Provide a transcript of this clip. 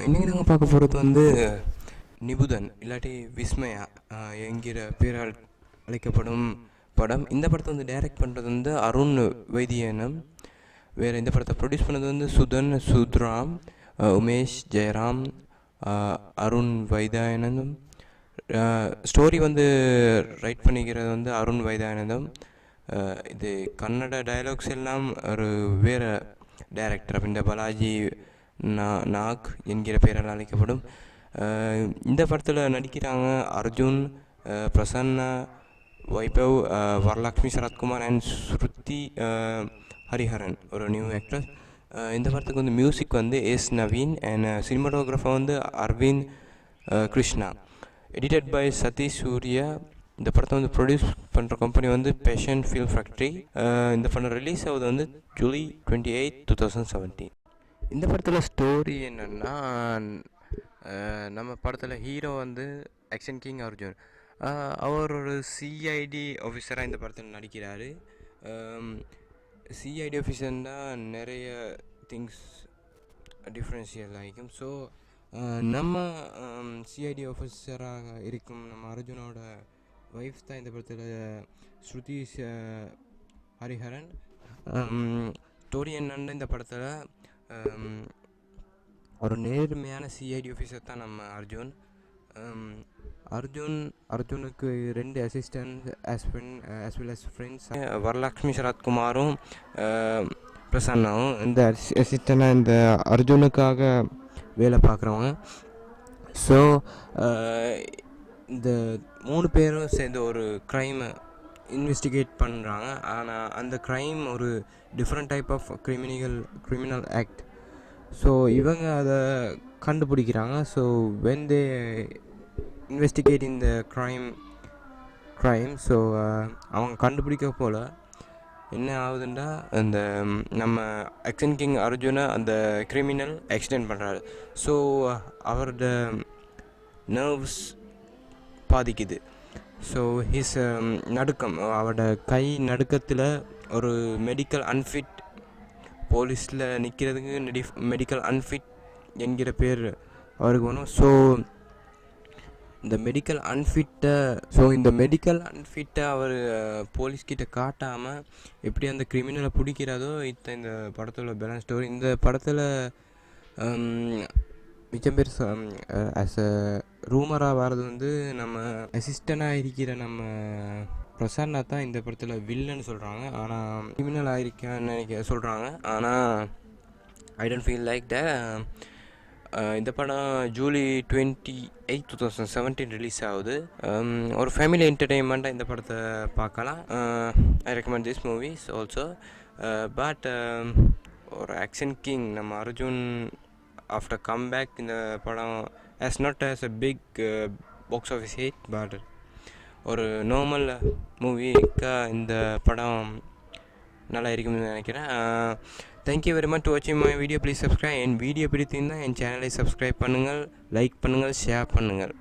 இன்றைக்கி நாங்கள் பார்க்க போகிறது வந்து நிபுதன் இல்லாட்டி விஸ்மயா என்கிற பேரால் அழைக்கப்படும் படம். இந்த படத்தை வந்து டைரக்ட் பண்ணுறது வந்து அருண் வைத்தியனம். வேறு இந்த படத்தை ப்ரொடியூஸ் பண்ணது வந்து சுதன் சுத்ராம், உமேஷ் ஜெயராம், அருண் வைத்தியானந்தம். ஸ்டோரி வந்து ரைட் பண்ணிக்கிறது வந்து அருண் வைத்தியானந்தம். இது கன்னட டயலாக்ஸ் எல்லாம் ஒரு வேறு டைரக்டர் இந்த பாலாஜி நாக் என்கிற பெயரால் அழைக்கப்படும். இந்த படத்தில் நடிக்கிறாங்க அர்ஜுன், பிரசன்னா, வைபவ், வரலக்ஷ்மி சரத்குமார் அண்ட் ஸ்ருதி ஹரிஹரன், ஒரு நியூ ஆக்ட்ரஸ். இந்த படத்துக்கு வந்து மியூசிக் வந்து எஸ் நவீன் அண்ட் சினிமாட்டோகிராஃபர் வந்து அரவிந்த் கிருஷ்ணா. Edited by Sathish Surya. இந்த படத்தை வந்து ப்ரொடியூஸ் பண்ணுற கம்பெனி வந்து பேஷன் ஃபில்ம் ஃபேக்ட்ரி. இந்த படம் ரிலீஸ் ஆகுது வந்து ஜூலை 28, 2017. இந்த படத்தில் ஸ்டோரி என்னென்னா, நம்ம படத்தில் ஹீரோ வந்து ஆக்ஷன் கிங் அர்ஜுன். அவர் ஒரு சிஐடி ஆஃபீஸராக இந்த படத்தில் நடிக்கிறார். சிஐடி ஆஃபீஸர்னால் நிறைய திங்ஸ் டிஃப்ரென்ஷியல் ஆகிக்கும். ஸோ நம்ம சிஐடி ஆஃபீஸராக இருக்கும் நம்ம அர்ஜுனோட ஒய்ஃப் தான் இந்த படத்தில் ஸ்ருதி ஹரிஹரன். ஸ்டோரி என்னென்னா, இந்த படத்தில் ஒரு நேர்மையான சிஐடி ஆஃபீஸர் தான் நம்ம அர்ஜுன். அர்ஜுனுக்கு 2 assistant as well as friends, Varalakshmi சரத்குமாரும் பிரசன்னாவும் இந்த அசிஸ்டண்டாக இந்த அர்ஜுனுக்காக வேலை பார்க்குறவங்க. ஸோ இந்த 3 பேரும் சேர்ந்து ஒரு க்ரைமை இன்வெஸ்டிகேட் பண்ணுறாங்க. ஆனால் அந்த க்ரைம் ஒரு different type of criminal act. So இவங்க அதை கண்டுபிடிக்கிறாங்க. ஸோ வென் தே இன்வெஸ்டிகேட் இந்த க்ரைம் ஸோ அவங்க கண்டுபிடிக்க போல் என்ன ஆகுதுன்னா, அந்த நம்ம ஆக்ஷன் கிங் அர்ஜுனை அந்த கிரிமினல் ஆக்சிடென்ட் பண்ணுறாரு. ஸோ அவரோட நர்வ்ஸ் பாதிக்குது. ஸோ ஹிஸ் நடுக்கம், அவரோட கை நடுக்கத்தில் ஒரு மெடிக்கல் அன்ஃபிட், போலீஸில் நிற்கிறதுக்கு மெடிக்கல் அன்ஃபிட் என்கிற பேர் அவருக்கு வேணும். ஸோ இந்த மெடிக்கல் அன்ஃபிட்டை அவர் போலீஸ்கிட்ட காட்டாமல் எப்படி அந்த கிரிமினலை பிடிக்கிறதோ இந்த படத்தோட பேலன்ஸ் ஸ்டோரி. இந்த படத்தில் மிச்சம் பேர் ஆஸ் அ ரூமராக வர்றது வந்து நம்ம அசிஸ்டண்டாக இருக்கிற நம்ம பிரசன்னா தான் இந்த படத்தில் வில்லன்னு சொல்கிறாங்க. ஆனால் கிரிமினல் ஆகிருக்கான்னு சொல்கிறாங்க. ஆனால் I don't feel like the. இந்த படம் ஜூலை 28, 2017 ரிலீஸ் ஆகுது. ஒரு ஃபேமிலி என்டர்டெயின்மெண்ட்டாக இந்த படத்தை பார்க்கலாம். I recommend this movies also. But ஒரு ஆக்ஷன் கிங் நம்ம அர்ஜுன் ஆஃப்டர் கம்பேக் இந்த படம் as not as a big box office hit, but ஒரு நார்மல் மூவிக்காக இந்த படம் நல்லா இருக்கும்னு நினைக்கிறேன். தேங்க்யூ வெரி மச் டு வாட்சிங் my video. Please subscribe. N video பிடித்திருந்தால் என் சேனலை சப்ஸ்கிரைப் பண்ணுங்கள், லைக் பண்ணுங்கள், ஷேர் பண்ணுங்கள்.